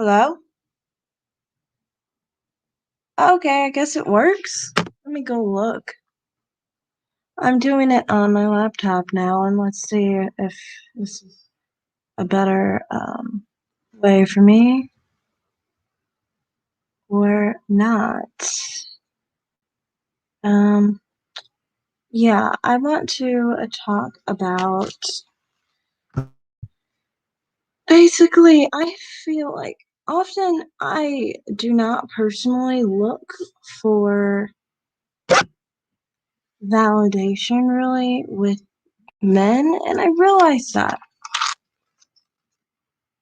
Hello? Okay, I guess it works. Let me go look. I'm doing it on my laptop now, and let's see if this is a better way for me or not. Um, yeah, I want to talk about basically, I feel like often I do not personally look for validation really with men, and I realize that.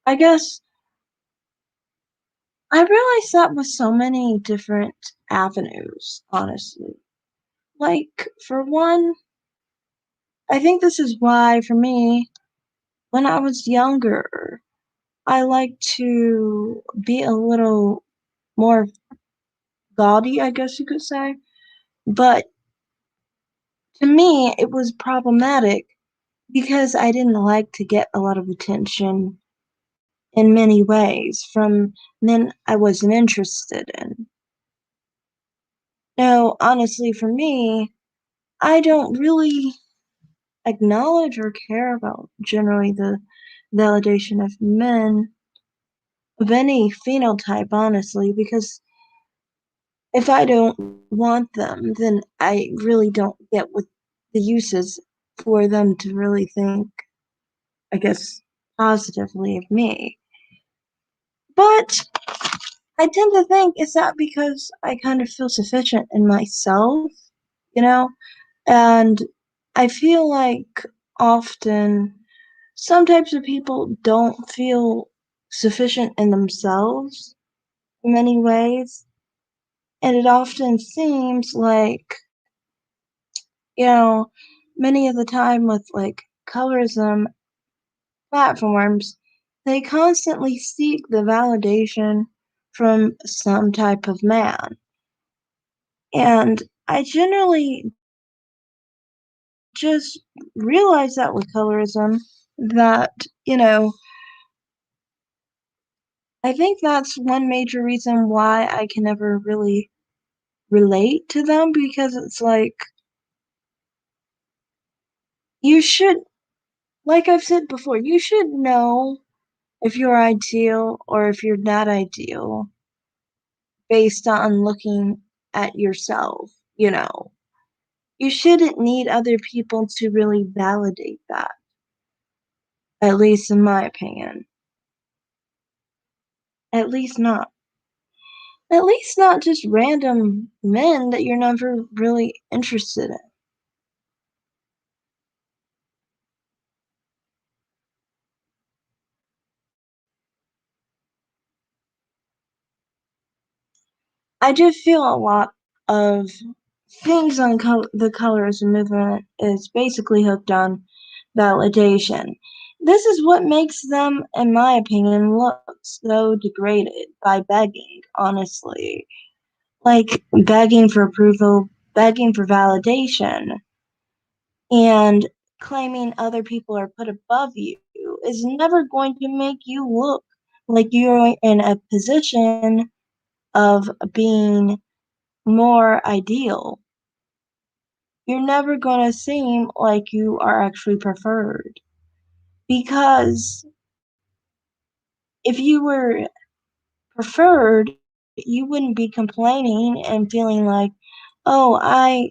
I guess I realized that with so many different avenues, honestly. Like, for one, I think this is why, for me, when I was younger, I liked to be a little more gaudy, I guess you could say. But to me, it was problematic because I didn't like to get a lot of attention in many ways from men I wasn't interested in. Now, honestly, for me, I don't really acknowledge or care about generally the validation of men of any phenotype, honestly, because if I don't want them, then I really don't get what the use is for them to really think, I guess, positively of me. But I tend to think, is that because I kind of feel sufficient in myself, you know? And I feel like often some types of people don't feel sufficient in themselves in many ways, and it often seems like, you know, many of the time with like colorism platforms, they constantly seek the validation from some type of man. And I generally just realize that with colorism, that, you know, I think that's one major reason why I can never really relate to them because it's like you should, like I've said before, you should know if you're ideal or if you're not ideal based on looking at yourself, you know. You shouldn't need other people to really validate that, at least in my opinion. At least not. At least not just random men that you're never really interested in. I do feel a lot of things on the colorism movement is basically hooked on validation. This is what makes them, in my opinion, look so degraded by begging, honestly. Like begging for approval, begging for validation, and claiming other people are put above you is never going to make you look like you're in a position of being more ideal. You're never going to seem like you are actually preferred. Because if you were preferred, you wouldn't be complaining and feeling like, oh, I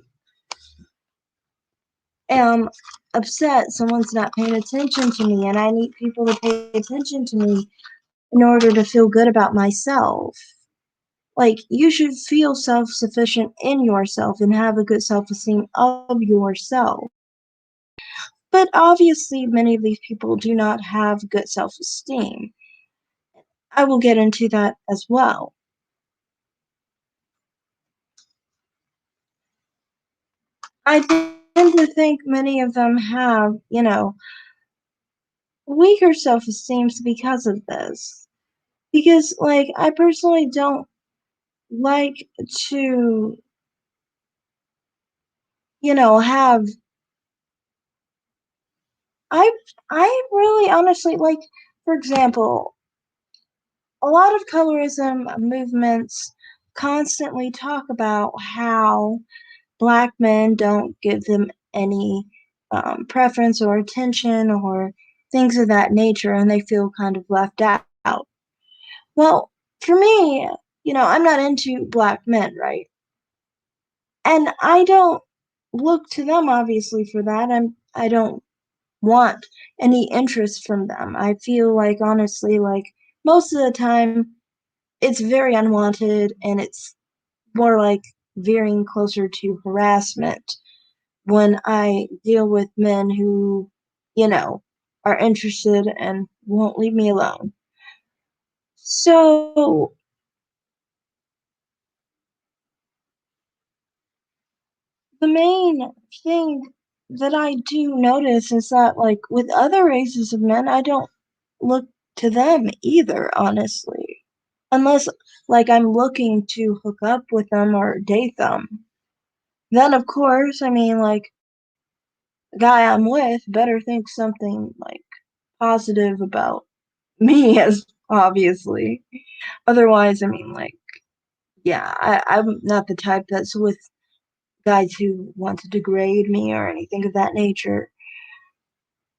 am upset someone's not paying attention to me and I need people to pay attention to me in order to feel good about myself. Like, you should feel self sufficient in yourself and have a good self esteem of yourself. But obviously, many of these people do not have good self esteem. I will get into that as well. I tend to think many of them have, weaker self esteems because of this. Because, like, I personally don't like to, have. I, I really honestly, like, for example, a lot of colorism movements constantly talk about how black men don't give them any preference or attention or things of that nature, and they feel kind of left out. Well, for me, I'm not into black men, right? And I don't look to them obviously for that. I don't want any interest from them. I feel like honestly, like most of the time it's very unwanted and it's more like veering closer to harassment when I deal with men who, you know, are interested and won't leave me alone. So the main thing that I do notice is that, like, with other races of men, I don't look to them either, honestly. Unless, like, I'm looking to hook up with them or date them. Then, of course, I mean, like, the guy I'm with better think something, like, positive about me, as obviously. Otherwise, I mean, like, yeah, I'm not the type that's with guys who want to degrade me or anything of that nature.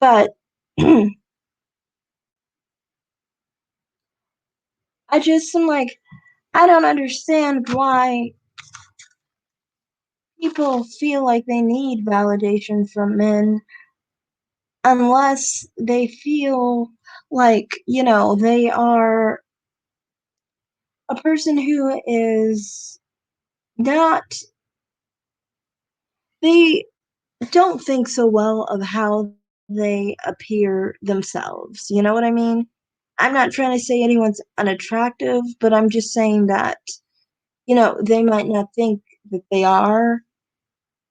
But I just am like, I don't understand why people feel like they need validation from men unless they feel like, they are a person who is not, they don't think so well of how they appear themselves. You know what I mean? I'm not trying to say anyone's unattractive, but I'm just saying that, they might not think that they are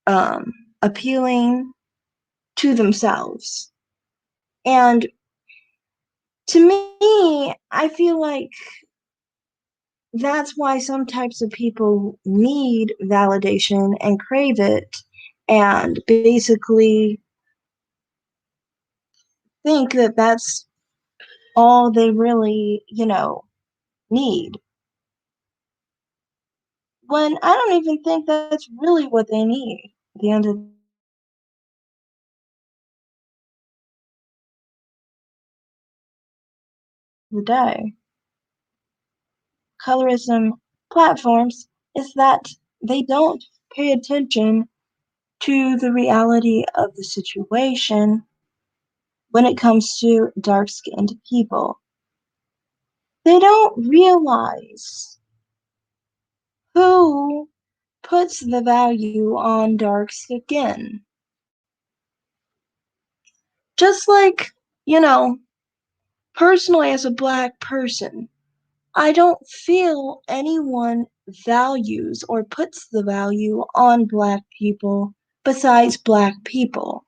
um, appealing to themselves. And to me, I feel like that's why some types of people need validation and crave it and basically think that that's all they really, need. When I don't even think that's really what they need at the end of the day. Colorism platforms is that they don't pay attention to the reality of the situation when it comes to dark skinned people. They don't realize who puts the value on dark skin. Just like, you know, personally as a black person, I don't feel anyone values or puts the value on black people besides black people.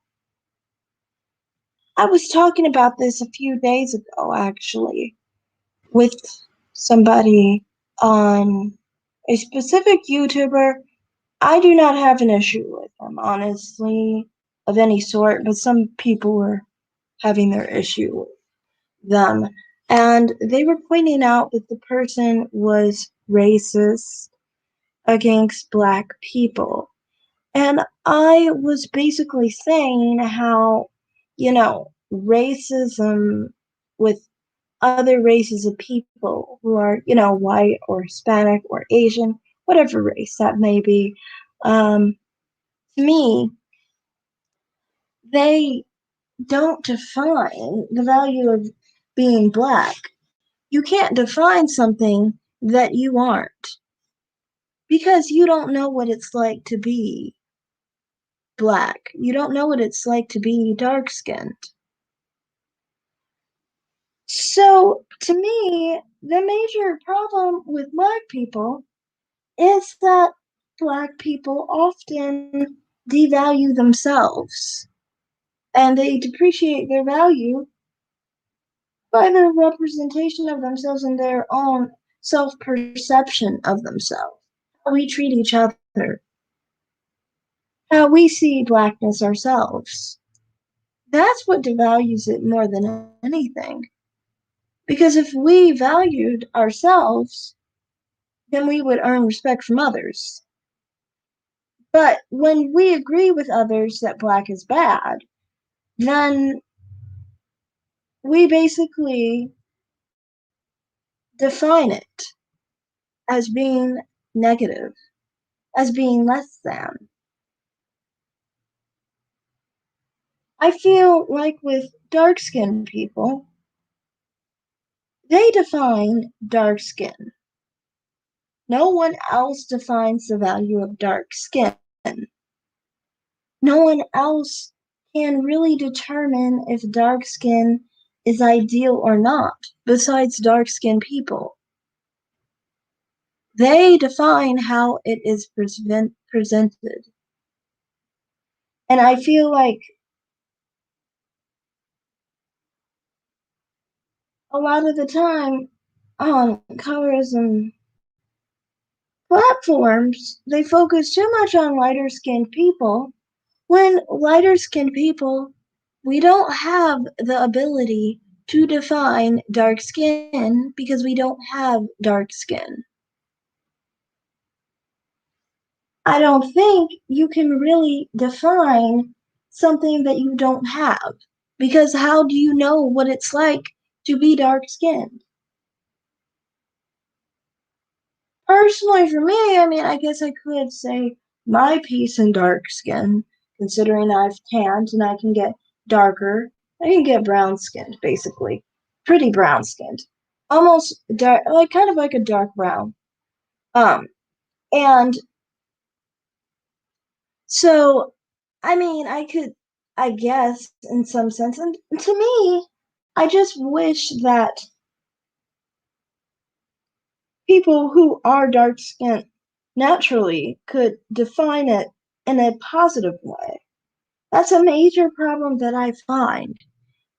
I was talking about this a few days ago, actually, with somebody on a specific YouTuber. I do not have an issue with them, honestly, of any sort, but some people were having their issue with them. And they were pointing out that the person was racist against black people. And I was basically saying how, racism with other races of people who are, white or Hispanic or Asian, whatever race that may be, to me, they don't define the value of being black. You can't define something that you aren't because you don't know what it's like to be black. You don't know what it's like to be dark skinned. So, to me, the major problem with black people is that black people often devalue themselves and they depreciate their value by their representation of themselves and their own self perception of themselves. How we treat each other, how we see blackness ourselves. That's what devalues it more than anything. Because if we valued ourselves, then we would earn respect from others. But when we agree with others that black is bad, then we basically define it as being negative, as being less than. I feel like with dark skinned people, they define dark skin. No one else defines the value of dark skin. No one else can really determine if dark skin is ideal or not, besides dark skinned people. They define how it is presented. And I feel like a lot of the time on colorism platforms, they focus too much on lighter skinned people when lighter skinned people, we don't have the ability to define dark skin because we don't have dark skin. I don't think you can really define something that you don't have because how do you know what it's like to be dark skinned? Personally, for me, I mean, I guess I could say my piece in dark skin, considering I've tanned and I can get darker. I can get brown skinned, basically. Pretty brown skinned. Almost dark, like kind of like a dark brown. Um, and so, I mean, I could, I guess, in some sense, and to me, I just wish that people who are dark skinned naturally could define it in a positive way. That's a major problem that I find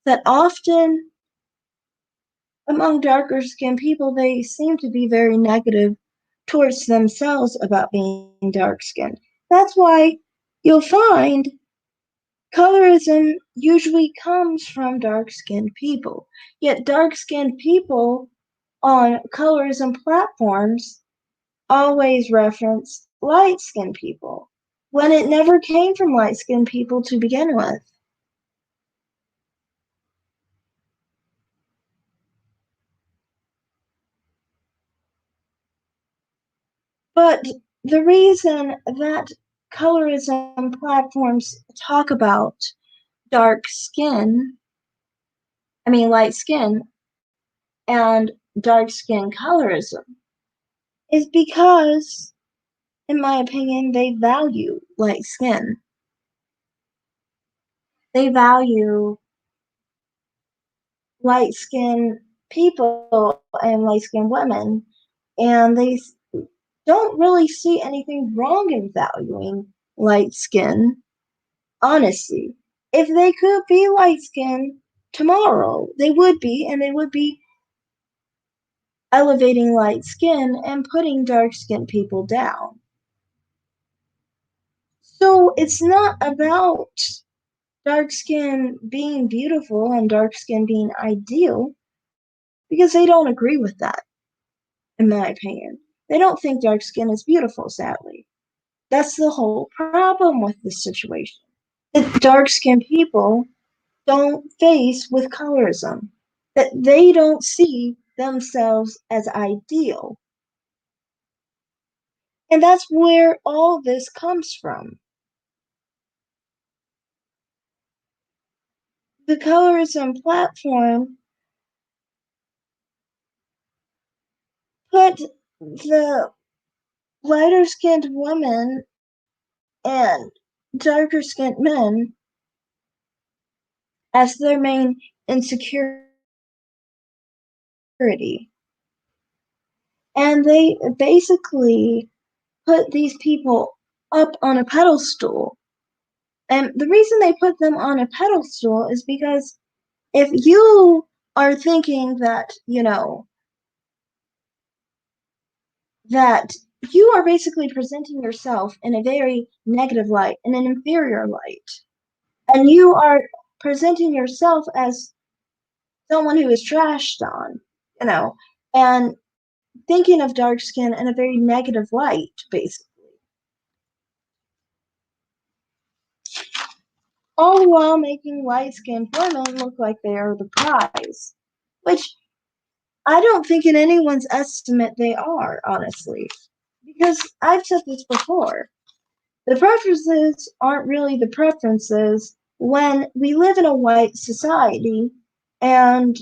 that often among darker skinned people, they seem to be very negative towards themselves about being dark skinned. That's why you'll find colorism usually comes from dark skinned people. Yet, dark skinned people on colorism platforms always reference light skinned people when it never came from light skinned people to begin with. But the reason that colorism platforms talk about dark skin, I mean light skin, and dark skin colorism is because, in my opinion, they value light skin. They value light skin people and light skin women, and they don't really see anything wrong in valuing light skin, honestly. If they could be light skinned tomorrow, they would be, and they would be elevating light skin and putting dark skinned people down. So it's not about dark skin being beautiful and dark skin being ideal because they don't agree with that, in my opinion. They don't think dark skin is beautiful, sadly. That's the whole problem with this situation. That dark skinned people don't face with colorism, that they don't see themselves as ideal. And that's where all this comes from. The colorism platform put the lighter skinned women and darker skinned men as their main insecurity. And they basically put these people up on a pedestal. And the reason they put them on a pedestal is because if you are thinking that, that you are basically presenting yourself in a very negative light, in an inferior light, and you are presenting yourself as someone who is trashed on, you know, and thinking of dark skin in a very negative light, basically. All the while making light skinned women look like they are the prize, which I don't think in anyone's estimate they are, honestly. Because I've said this before. The preferences aren't really the preferences when we live in a white society and,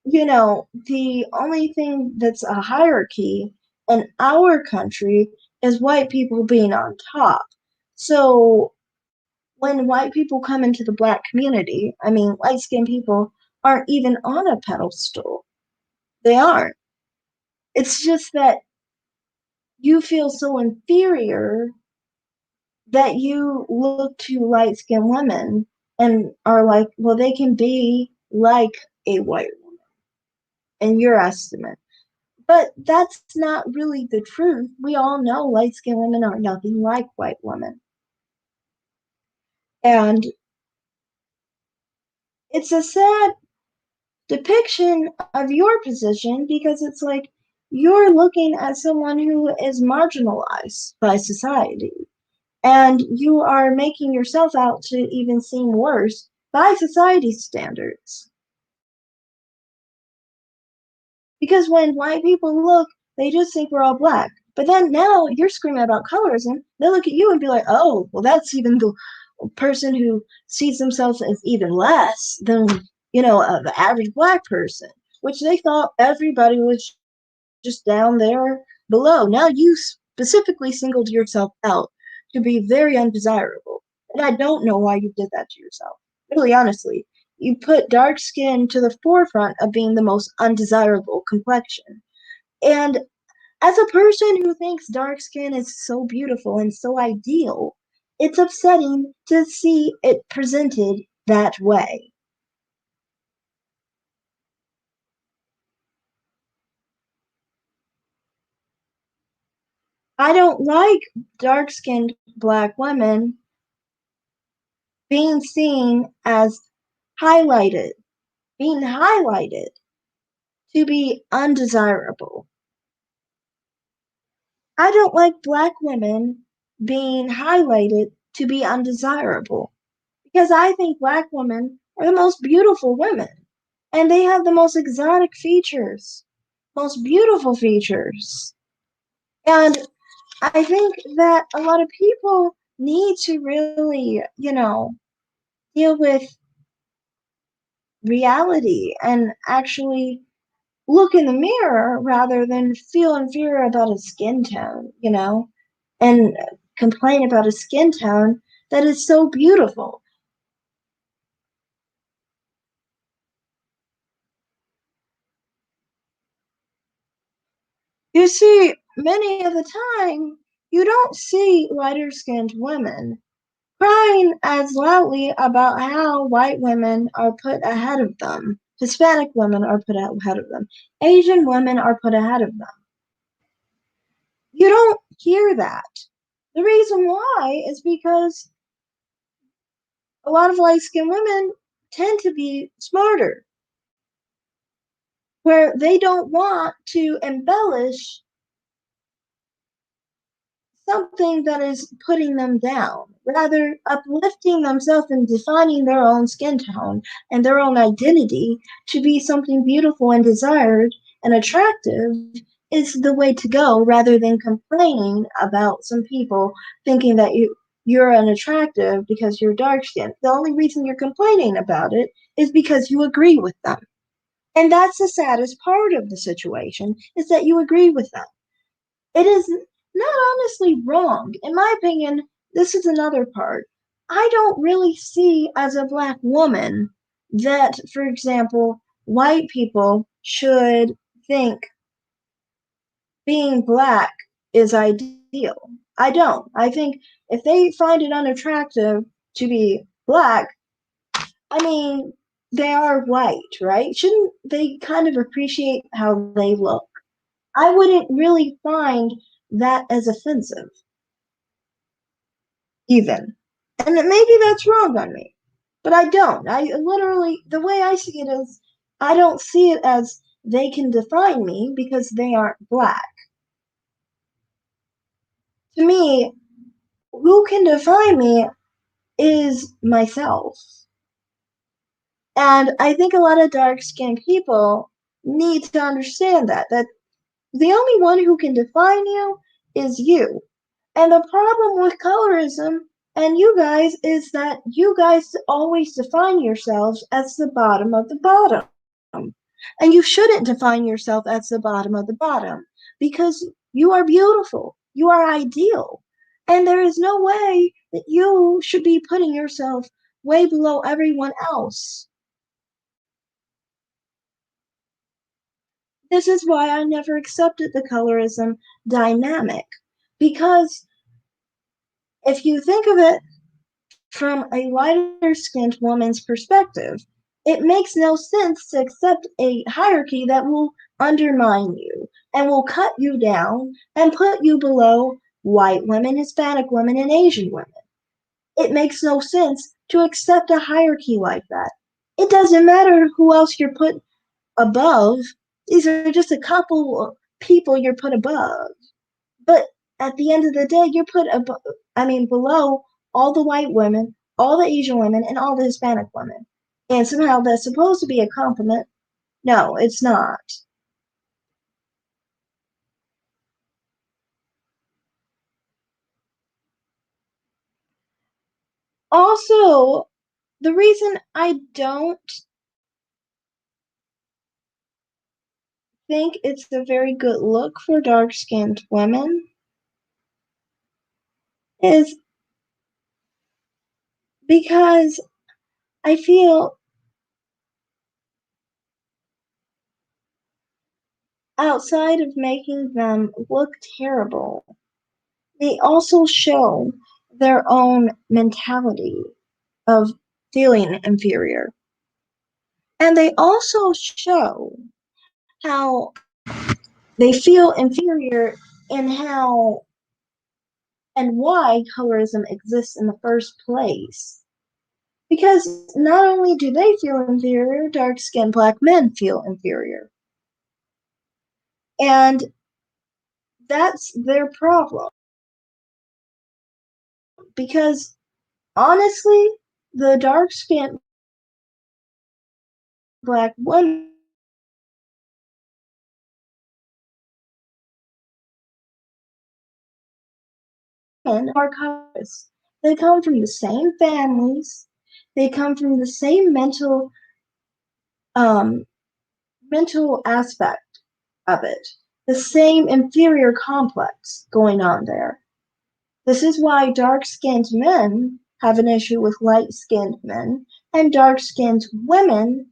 the only thing that's a hierarchy in our country is white people being on top. So when white people come into the black community, I mean, light skinned people aren't even on a pedestal. They aren't. It's just that you feel so inferior that you look to light skinned women and are like, well, they can be like a white woman in your estimate. But that's not really the truth. We all know light skinned women are nothing like white women. And it's a sad depiction of your position because it's like you're looking at someone who is marginalized by society and you are making yourself out to even seem worse by society's standards. Because when white people look, they just think we're all black. But then now you're screaming about colorism. They look at you and be like, oh, well, that's even the person who sees themselves as even less than, the average black person, which they thought everybody was just down there below. Now you specifically singled yourself out to be very undesirable. And I don't know why you did that to yourself. Really, honestly, you put dark skin to the forefront of being the most undesirable complexion. And as a person who thinks dark skin is so beautiful and so ideal, it's upsetting to see it presented that way. I don't like dark skinned black women being seen as highlighted, being highlighted to be undesirable. I don't like black women being highlighted to be undesirable because I think black women are the most beautiful women and they have the most exotic features, most beautiful features. And I think that a lot of people need to really, deal with reality and actually look in the mirror rather than feel inferior about a skin tone, and complain about a skin tone that is so beautiful. You see, many of the time, you don't see lighter skinned women crying as loudly about how white women are put ahead of them. Hispanic women are put ahead of them. Asian women are put ahead of them. You don't hear that. The reason why is because a lot of light skinned women tend to be smarter, where they don't want to embellish something that is putting them down, rather uplifting themselves and defining their own skin tone and their own identity to be something beautiful and desired and attractive is the way to go rather than complaining about some people thinking that you're unattractive because you're dark skinned. The only reason you're complaining about it is because you agree with them. And that's the saddest part of the situation is that you agree with them. It is not honestly wrong. In my opinion, this is another part. I don't really see as a black woman that, for example, white people should think being black is ideal. I don't. I think if they find it unattractive to be black, I mean, they are white, right? Shouldn't they kind of appreciate how they look? I wouldn't really find that as offensive, even. And maybe that's wrong on me, but I don't. I literally, the way I see it is, I don't see it as they can define me because they aren't black. To me, who can define me is myself. And I think a lot of dark skinned people need to understand that the only one who can define you is you. And the problem with colorism and you guys is that you guys always define yourselves as the bottom of the bottom. And you shouldn't define yourself as the bottom of the bottom because you are beautiful. You are ideal. And there is no way that you should be putting yourself way below everyone else. This is why I never accepted the colorism dynamic. Because if you think of it from a lighter skinned woman's perspective, it makes no sense to accept a hierarchy that will undermine you and will cut you down and put you below white women, Hispanic women, and Asian women. It makes no sense to accept a hierarchy like that. It doesn't matter who else you're put above, these are just a couple of people you're put above. But at the end of the day, you're put below all the white women, all the Asian women, and all the Hispanic women. And somehow that's supposed to be a compliment. No, it's not. Also, the reason I don't think it's a very good look for dark skinned women is because I feel outside of making them look terrible, they also show their own mentality of feeling inferior. And they also show how they feel inferior and how and why colorism exists in the first place. Because not only do they feel inferior, dark skinned black men feel inferior. And that's their problem. Because honestly, the dark skinned black women are colors. They come from the same families, they come from the same um, mental aspect of it, the same inferior complex going on there. This is why dark skinned men have an issue with light skinned men, and dark skinned women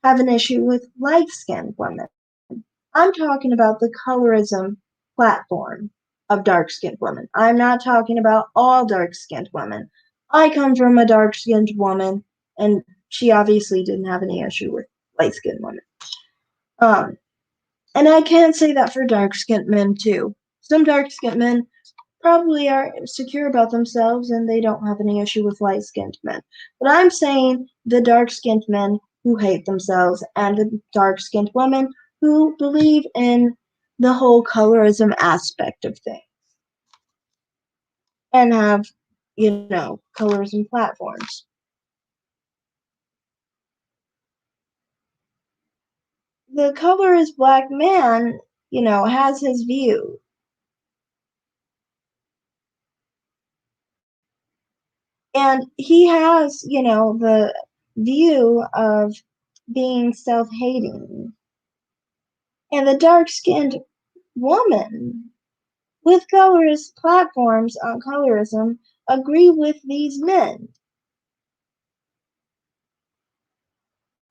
have an issue with light skinned women. I'm talking about the colorism platform of dark skinned women. I'm not talking about all dark skinned women. I come from a dark skinned woman, and she obviously didn't have any issue with light skinned women. Um, And I can say that for dark skinned men too. Some dark skinned men probably are secure about themselves and they don't have any issue with light skinned men. But I'm saying the dark skinned men who hate themselves and the dark skinned women who believe in the whole colorism aspect of things and have, colorism platforms. The colorist black man, has his view. And he has, the view of being self hating. And the dark skinned woman with colorist platforms on colorism agree with these men.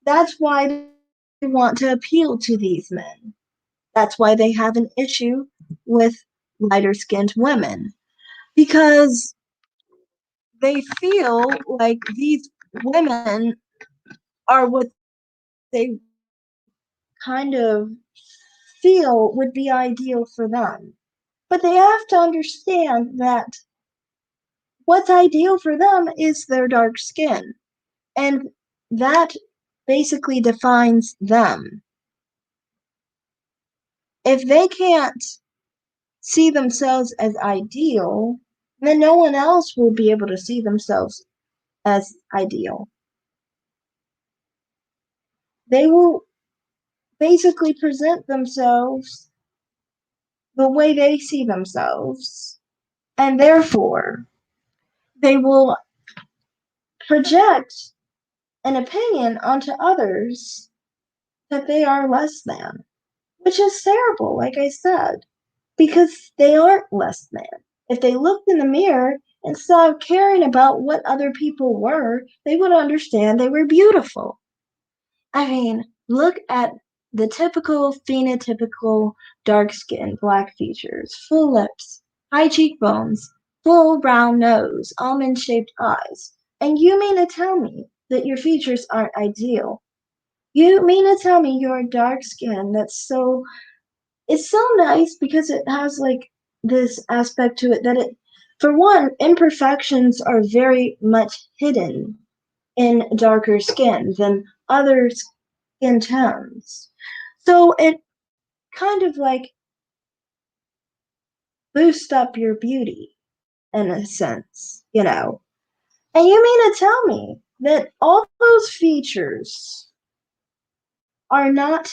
That's why they want to appeal to these men. That's why they have an issue with lighter skinned women. Because they feel like these women are what they kind of feel would be ideal for them. But they have to understand that what's ideal for them is their dark skin. And that basically defines them. If they can't see themselves as ideal, then no one else will be able to see themselves as ideal. They will basically present themselves the way they see themselves, and therefore they will project an opinion onto others that they are less than, which is terrible, like I said, because they aren't less than. If they looked in the mirror instead of caring about what other people were, they would understand they were beautiful. I mean, look at the typical phenotypical dark skin, black features, full lips, high cheekbones, full round nose, almond shaped eyes. And you mean to tell me that your features aren't ideal? You mean to tell me your dark skin that's so it's so nice because it has like this aspect to it that it for one, imperfections are very much hidden in darker skin than other skin tones. So it kind of like boosts up your beauty in a sense, you know. And you mean to tell me that all those features are not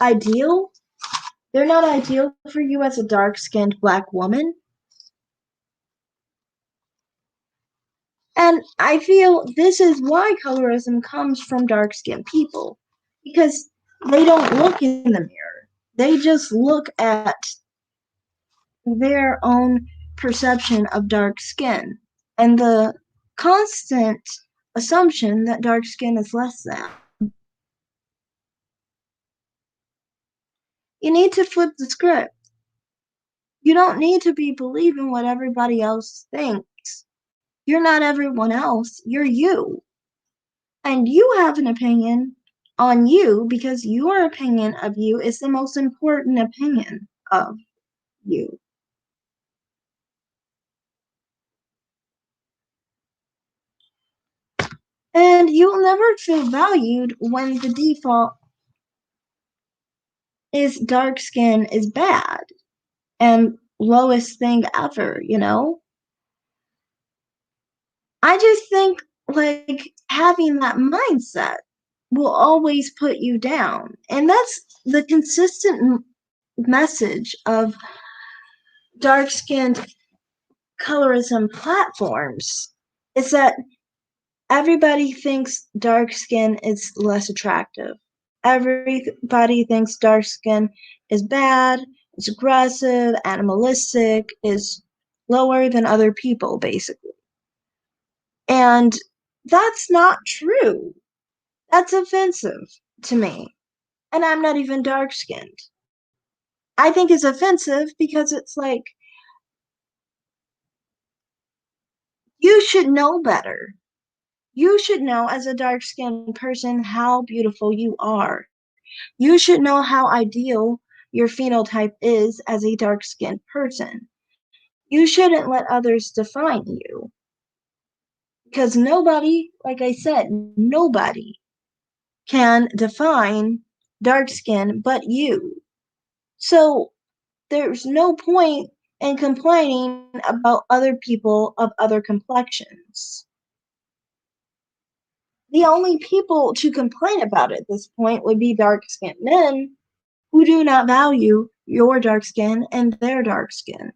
ideal? They're not ideal for you as a dark skinned black woman? And I feel this is why colorism comes from dark skinned people. Because they don't look in the mirror. They just look at their own perception of dark skin and the constant assumption that dark skin is less than. You need to flip the script. You don't need to be believing what everybody else thinks. You're not everyone else, you're you. And you have an opinion on you because your opinion of you is the most important opinion of you. And you'll never feel valued when the default is dark skin is bad and lowest thing ever, you know? I just think like having that mindset will always put you down. And that's the consistent message of dark skinned colorism platforms is that everybody thinks dark skin is less attractive. Everybody thinks dark skin is bad, is aggressive, animalistic, is lower than other people, basically. And that's not true. That's offensive to me. And I'm not even dark skinned. I think it's offensive because it's like, you should know better. You should know as a dark skinned person how beautiful you are. You should know how ideal your phenotype is as a dark skinned person. You shouldn't let others define you. Because nobody, like I said, nobody can define dark skin but you. So there's no point in complaining about other people of other complexions. The only people to complain about at this point would be dark skinned men who do not value your dark skin and their dark skin.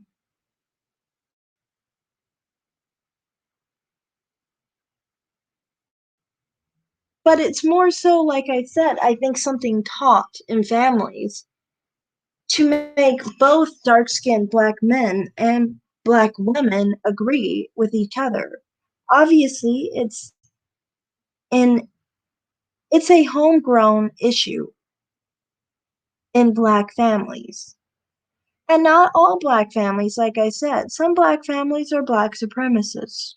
But it's more so, like I said, I think something taught in families to make both dark skinned black men and black women agree with each other. Obviously, in it's a homegrown issue in black families. And not all black families, like I said. Some black families are black supremacists,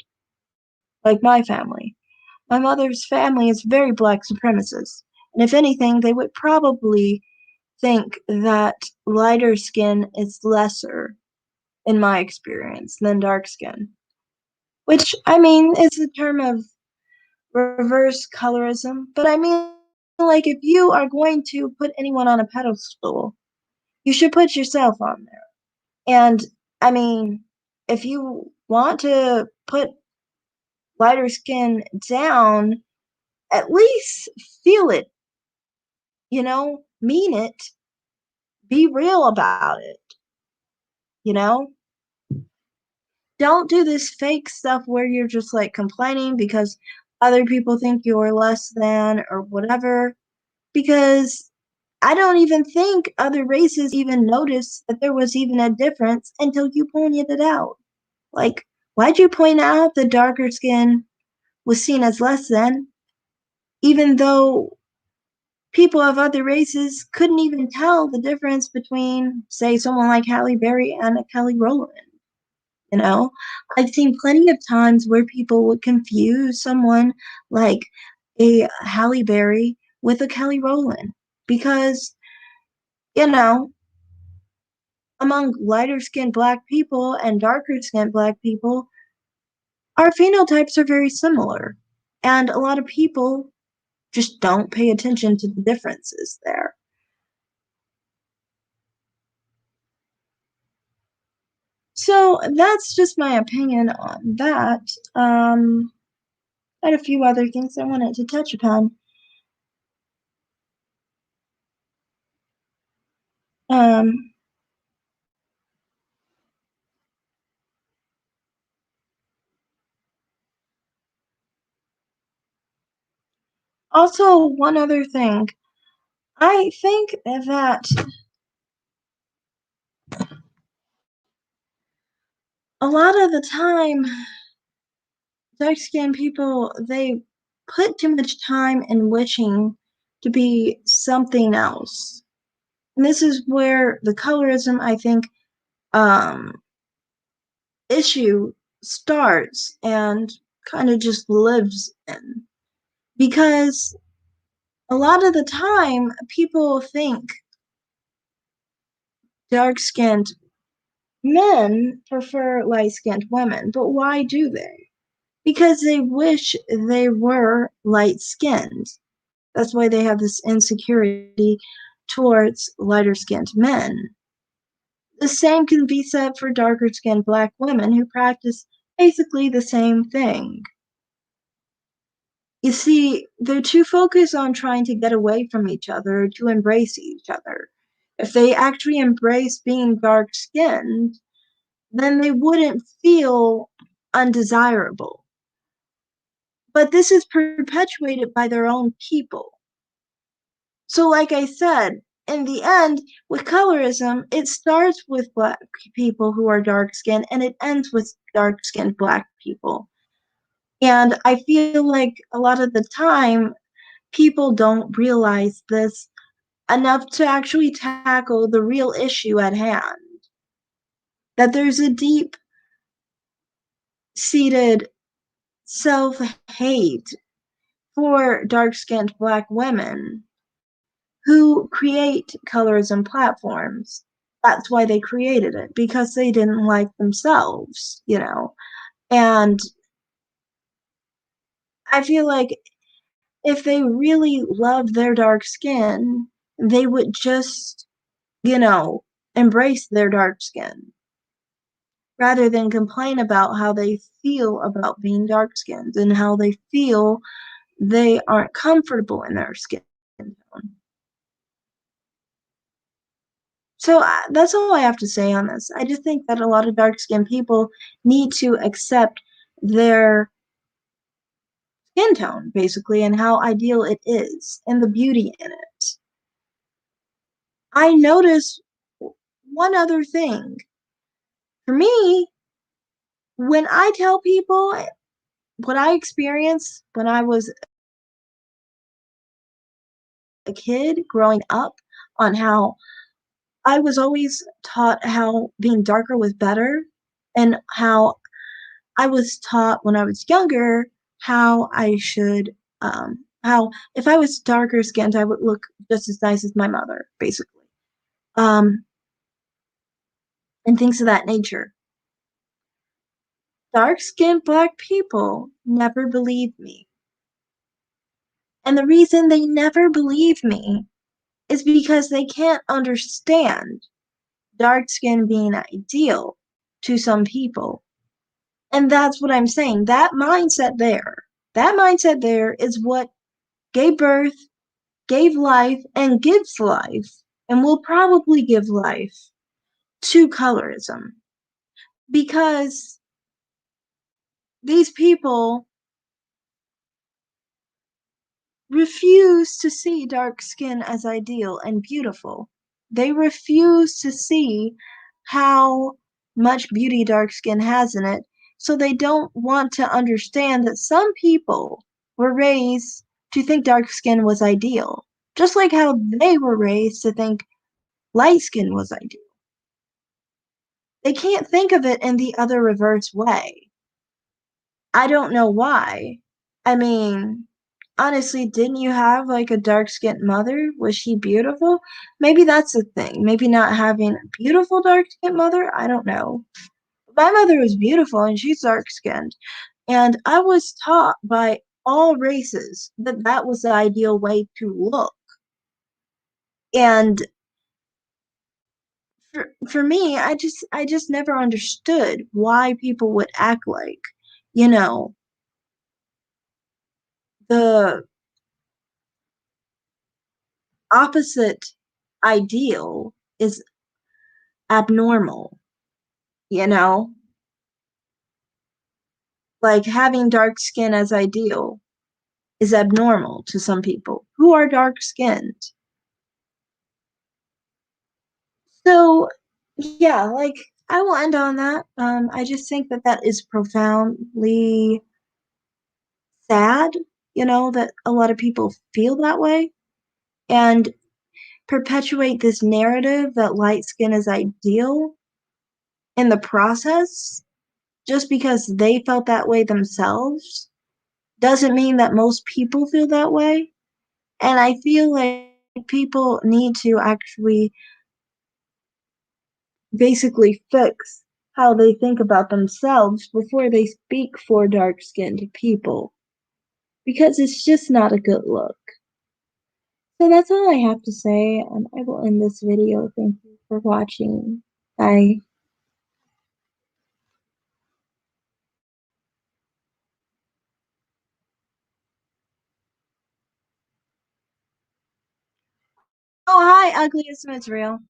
like my family. My mother's family is very black supremacist. And if anything, they would probably think that lighter skin is lesser, in my experience, than dark skin. Which, I mean, is a term of reverse colorism. But I mean, like if you are going to put anyone on a pedestal, you should put yourself on there. And I mean, if you want to put lighter skin down, at least feel it, mean it, be real about it, you know? Don't do this fake stuff where you're just like complaining because other people think you're less than or whatever. Because I don't even think other races even noticed that there was even a difference until you pointed it out. Like, why'd you point out that darker skin was seen as less than, even though people of other races couldn't even tell the difference between, say, someone like Halle Berry and a Kelly Rowland? You know, I've seen plenty of times where people would confuse someone like a Halle Berry with a Kelly Rowland because, you know, among lighter skinned black people and darker skinned black people, our phenotypes are very similar. And a lot of people just don't pay attention to the differences there. So that's just my opinion on that. I had a few other things I wanted to touch upon. Um, Also, one other thing. I think that a lot of the time, dark skinned people, they put too much time in wishing to be something else. And this is where the colorism, I think, um, issue starts and kind of just lives in. Because a lot of the time, people think dark skinned men prefer light skinned women, but why do they? Because they wish they were light skinned. That's why they have this insecurity towards lighter skinned men. The same can be said for darker skinned black women who practice basically the same thing. You see, they're too focused on trying to get away from each other to embrace each other. If they actually embrace being dark skinned, then they wouldn't feel undesirable. But this is perpetuated by their own people. So, like I said, in the end, with colorism, it starts with black people who are dark skinned and it ends with dark skinned black people. And I feel like a lot of the time, people don't realize this enough to actually tackle the real issue at hand. That there's a deep seated self hate for dark skinned black women who create colorism platforms. That's why they created it, because they didn't like themselves. And I feel like if they really loved their dark skin, they would just, you know, embrace their dark skin rather than complain about how they feel about being dark skinned and how they feel they aren't comfortable in their skin tone. So that's all I have to say on this. I just think that a lot of dark skinned people need to accept their skin tone, basically, and how ideal it is and the beauty in it. I notice one other thing. For me, when I tell people what I experienced when I was a kid growing up, on how I was always taught how being darker was better, and how I was taught when I was younger how I should, how if I was darker skinned, I would look just as nice as my mother, basically, um, and things of that nature. Dark skinned black people never believed me. And the reason they never believe me is because they can't understand dark skin being ideal to some people. And that's what I'm saying. That mindset there is what gave birth, gave life, and gives life, and will probably give life to colorism. Because these people refuse to see dark skin as ideal and beautiful. They refuse to see how much beauty dark skin has in it, so they don't want to understand that some people were raised to think dark skin was ideal, just like how they were raised to think light skin was ideal. They can't think of it in the other reverse way. I don't know why. I mean, honestly, didn't you have like a dark skinned mother? Was she beautiful? Maybe that's the thing. Maybe not having a beautiful dark skinned mother. I don't know. My mother was beautiful and she's dark skinned. And I was taught by all races that that was the ideal way to look. And for me, I just never understood why people would act like, you know, the opposite ideal is abnormal, you know? Like having dark skin as ideal is abnormal to some people who are dark skinned. So, yeah, like I will end on that. I just think that that is profoundly sad, that a lot of people feel that way and perpetuate this narrative that light skin is ideal in the process just because they felt that way themselves doesn't mean that most people feel that way. And I feel like people need to actually basically fix how they think about themselves before they speak for dark skinned people because it's just not a good look. So that's all I have to say, and I will end this video. Thank you for watching. Bye. Oh, hi, Uglyism is real.